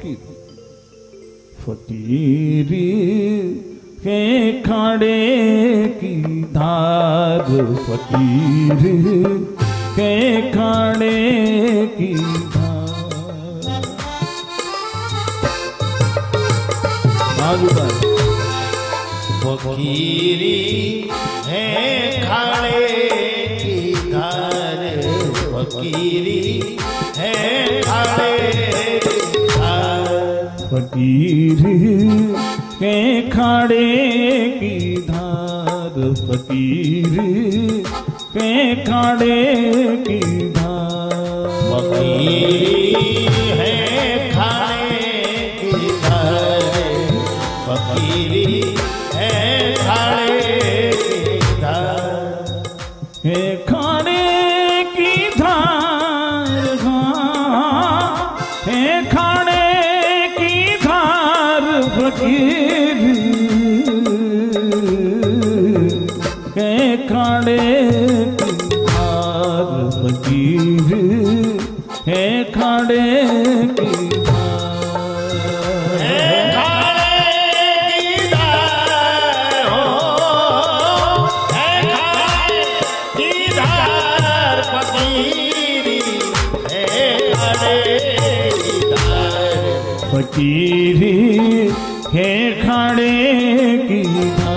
फकीर फकीरी के खाड़े की धार, फकीर के खाड़े की धार। फकीरी है खाड़े की धार, फकीरी है खाड़े की धार। फकीर के खाड़े की धार, फकीर के खाड़े की धार। फकीरी है खाड़े की धार, फकीरी है खाड़े की धार। हे खाड़े की धार, हे खाड़े की धार, फकीर के खाड़े की धार, फकीर है खाड़े की धार। है खाड़े की धार हो, है खाड़े की धार, फकीरी है खाड़े की धार। फकीर है खाड़े की धार।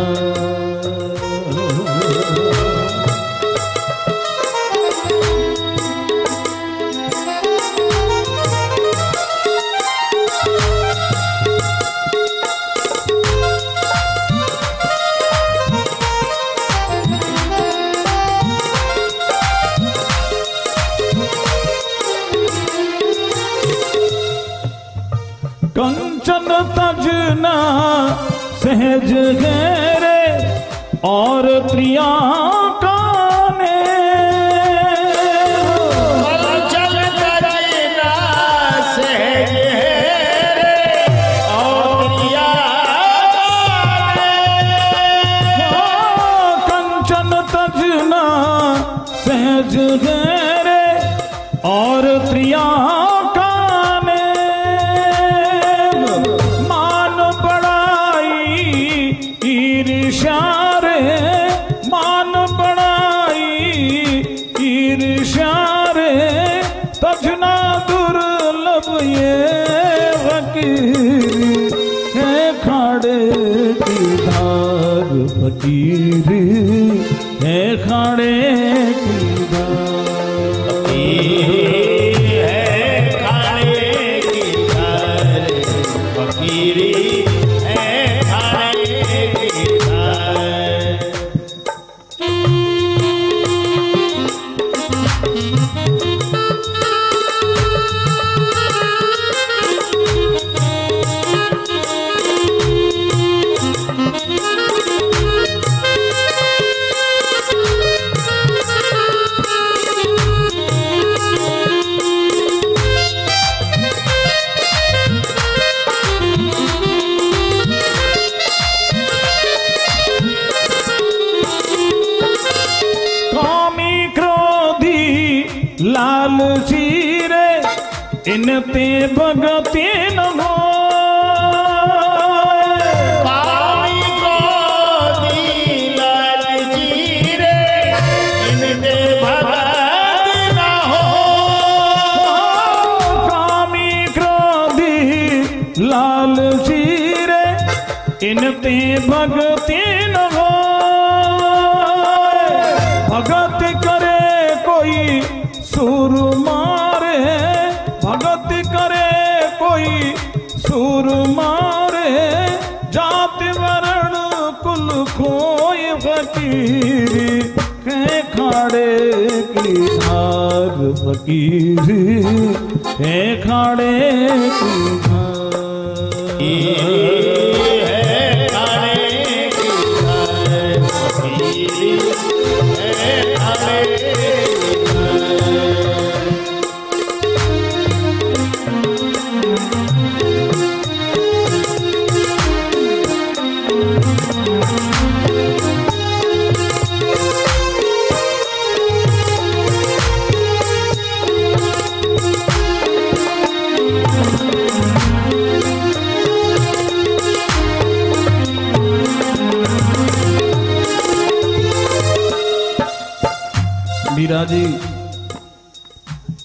कंचन तजना सहज घेरे और प्रिया काने। कंचन तजना सहज घेरे और प्रिया काने। कंचन तजना सहज घेरे और प्रिया मान बढ़ाई ईर्ष्यारे, तजना दुर्लभ ये फकीर है खाड़े की धार, फकीर है खाड़े की धार। है खाड़े की धार, फकीरी है खाड़े की धार। लालची रे इनते भगती न हो। कामी क्रोधी लालची रे इनते भगती न हो। कामी क्रोधी लालची रे इनते भगती न हो। भगत करे कोई सुर मारे, भगत करे कोई सुर मारे, जाति वर्ण कुल कोई फकीरी है खाड़े की धार, फकीर है खाड़े की धार।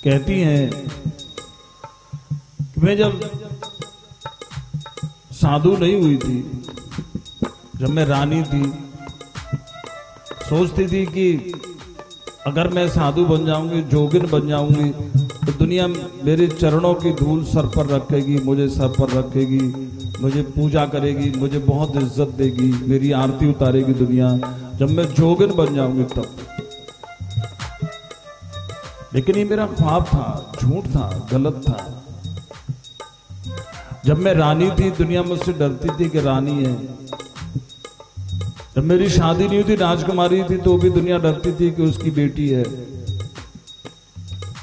कहती हैं कि मैं जब साधु नहीं हुई थी, जब मैं रानी थी, सोचती थी कि अगर मैं साधु बन जाऊंगी, जोगिन बन जाऊंगी, तो दुनिया मेरे चरणों की धूल सर पर रखेगी, मुझे सर पर रखेगी, मुझे पूजा करेगी, मुझे बहुत इज्जत देगी, मेरी आरती उतारेगी दुनिया, जब मैं जोगिन बन जाऊंगी तब। लेकिन ये मेरा ख्वाब था, झूठ था, गलत था। जब मैं रानी थी, दुनिया मुझसे डरती थी कि रानी है। जब मेरी शादी नहीं हुई थी, राजकुमारी थी, तो भी दुनिया डरती थी कि उसकी बेटी है,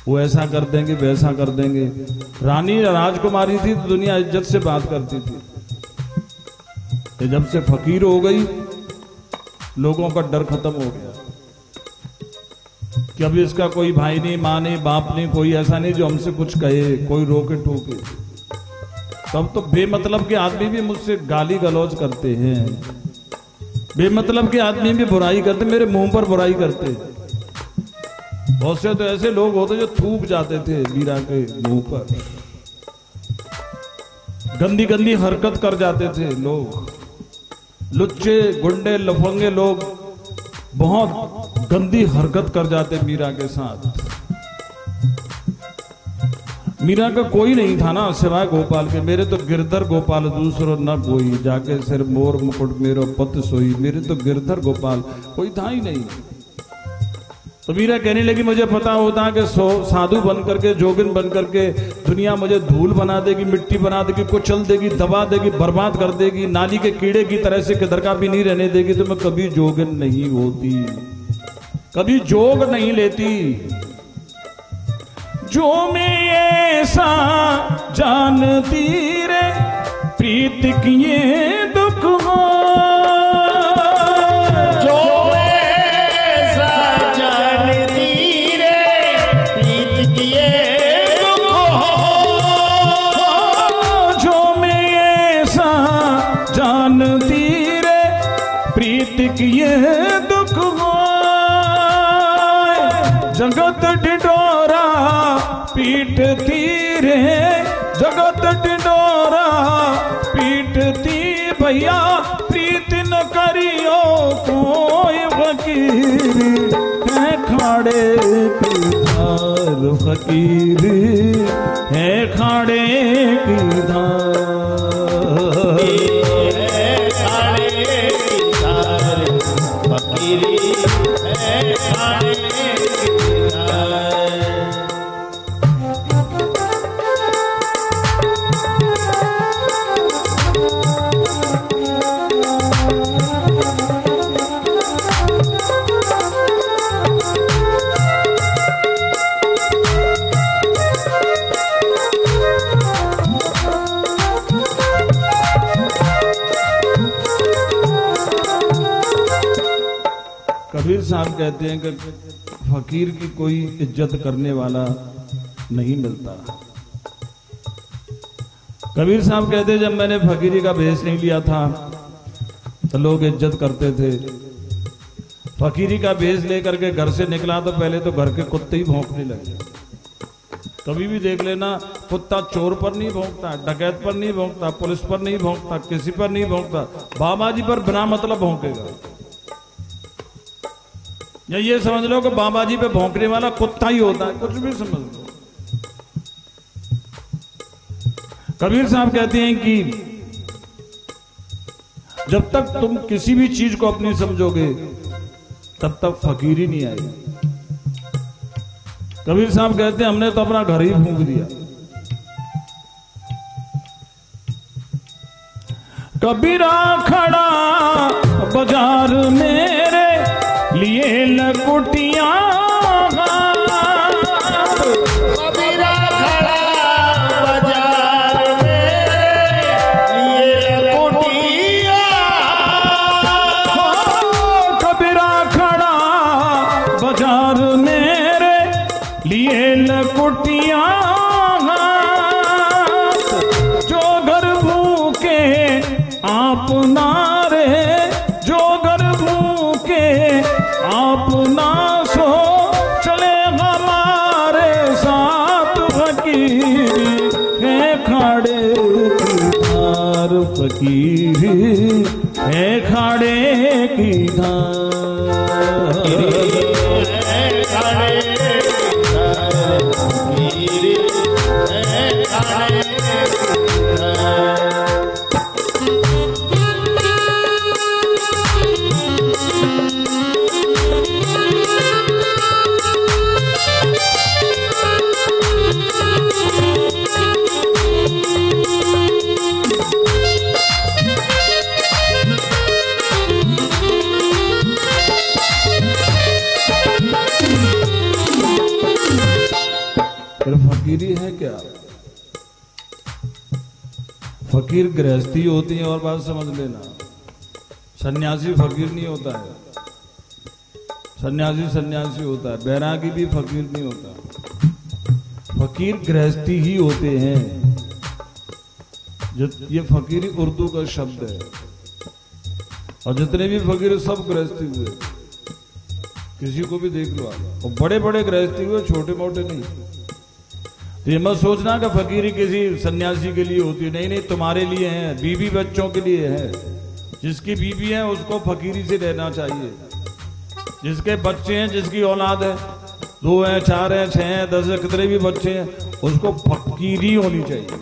वो ऐसा कर देंगे, वैसा कर देंगे। रानी राजकुमारी थी तो दुनिया इज्जत से बात करती थी। जब से फकीर हो गई, लोगों का डर खत्म हो गया कि अब इसका कोई भाई नहीं, माँ नहीं, बाप नहीं, कोई ऐसा नहीं जो हमसे कुछ कहे, कोई रोके टोके। तब तो बेमतलब के आदमी भी मुझसे गाली गलौज करते हैं, बेमतलब के आदमी भी बुराई करते, मेरे मुंह पर बुराई करते। बहुत से तो ऐसे लोग होते जो थूक जाते थे मीरा के मुंह पर, गंदी गंदी हरकत कर जाते थे लोग, लुच्चे गुंडे लफंगे लोग बहुत गंदी हरकत कर जाते मीरा के साथ। मीरा का कोई नहीं था ना सिवाय गोपाल के, मेरे तो गिरधर गोपाल दूसरो न कोई, जाके सिर मोर मुकुट मेरो पत सोई, मेरे तो गिरधर गोपाल कोई था ही नहीं। तो मीरा कहने लगी मुझे पता होता कि साधु बन करके, जोगिन बन करके दुनिया मुझे धूल बना देगी, मिट्टी बना देगी, कुचल देगी, दबा देगी, बर्बाद कर देगी, नाली के कीड़े की तरह से किधर का भी नहीं रहने देगी, तो मैं कभी जोगिन नहीं होती, कभी जोग नहीं लेती। जो मैं ऐसा जानती रे प्रीत किए दुख हो, जो ऐसा जानती रे प्रीत किए दुख हो, जो मैं ऐसा जानती रे प्रीत किए दुख हो, जगत ढिढोरा पीटती रे, जगत ढिढोरा पीटती भैया, प्रीत न करियो कोई फकीर है खाड़े की धार, फकीर है खाड़े की धार, खाड़े की धार, फकीरी है खाड़े की धार। कबीर साहब कहते हैं कि फकीर की कोई इज्जत करने वाला नहीं मिलता। कबीर साहब कहते हैं जब मैंने फकीरी का भेष नहीं लिया था तो लोग इज्जत करते थे। फकीरी का भेष लेकर के घर से निकला तो पहले तो घर के कुत्ते ही भौंकने लगे। कभी भी देख लेना, कुत्ता चोर पर नहीं भौंकता, डकैत पर नहीं भौंकता, पुलिस पर नहीं भौंकता, किसी पर नहीं भौंकता, बाबा जी पर बिना मतलब भौंकेगा। या ये समझ लो कि बाबा जी पे भौंकने वाला कुत्ता ही होता है, कुछ भी समझ लो। कबीर साहब कहते हैं कि जब तक तुम किसी भी चीज को अपनी समझोगे तब तक फकीरी नहीं आएगी। कबीर साहब कहते हैं हमने तो अपना घर ही फूंक दिया। कबीरा खड़ा बाजार मेरे लिए लकुटिया, कबीरा खड़ा बाजार मेरे लिए लकुटिया, कबीरा खड़ा बाजार मेरे लिए लकुटिया, जो घर भूखे आप नारे, जो घर भूखे खाड़े की धार, फकीरी है खाड़े की धार। फकीरी है क्या? फकीर गृहस्थी होती है, और बात समझ लेना। सन्यासी फकीर नहीं होता है, सन्यासी सन्यासी होता है, बैरागी भी फकीर नहीं होता। फकीर गृहस्थी ही होते हैं। जो ये फकीरी उर्दू का शब्द है, और जितने भी फकीर सब गृहस्थी हुए, किसी को भी देख लो आप, और बड़े बड़े गृहस्थी हुए, छोटे मोटे नहीं। तो ये मत सोचना कि फकीरी किसी सन्यासी के लिए होती है, नहीं नहीं, तुम्हारे लिए है, बीवी बच्चों के लिए है। जिसकी बीवी है उसको फकीरी से रहना चाहिए। जिसके बच्चे हैं, जिसकी औलाद है, 2 हैं, 4 हैं, 6 हैं, 10 हैं, कितने भी बच्चे हैं, उसको फकीरी होनी चाहिए।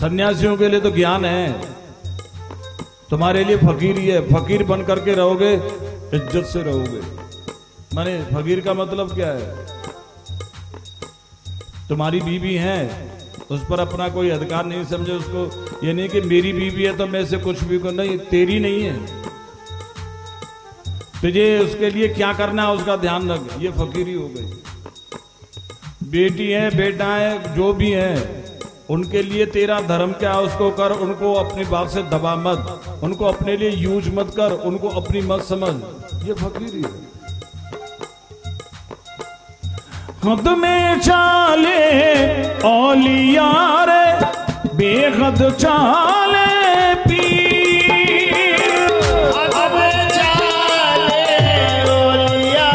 सन्यासियों के लिए तो ज्ञान है, तुम्हारे लिए फकीरी है। फकीर बन करके रहोगे, इज्जत से रहोगे। माने फकीर का मतलब क्या है? तुम्हारी बीवी है, उस पर अपना कोई अधिकार नहीं समझे उसको। ये नहीं कि मेरी बीवी है तो मैं से कुछ भी कर, नहीं, तेरी नहीं है, तुझे उसके लिए क्या करना है उसका ध्यान रख। ये फकीरी हो गई। बेटी है, बेटा है, जो भी है, उनके लिए तेरा धर्म क्या है उसको कर। उनको अपनी बात से दबा मत, उनको अपने लिए यूज मत कर, उनको अपनी मत समझ। ये फकीरी है। हद में चाले औलिया रे, बेहद चाले पीर। हद में चाले औलिया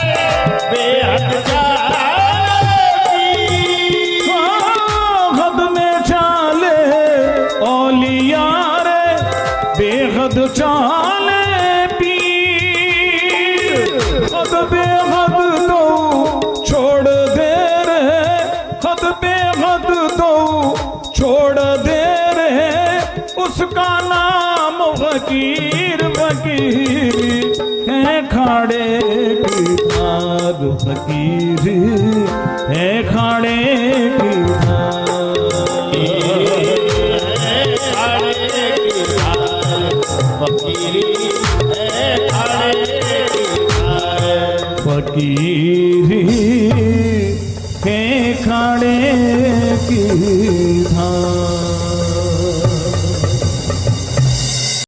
रे, बेहद चाले पीर। हद में चाले औलिया रे, बेहद चाले पीर। हद बेहद तो छोड़ दे रे, हद बेहद तो छोड़ दे रे, उसका नाम फकीर। फकीर है खाड़े की धार, फकीर है खाड़े की धार। फकीरी है खाड़े की धार। फकीरी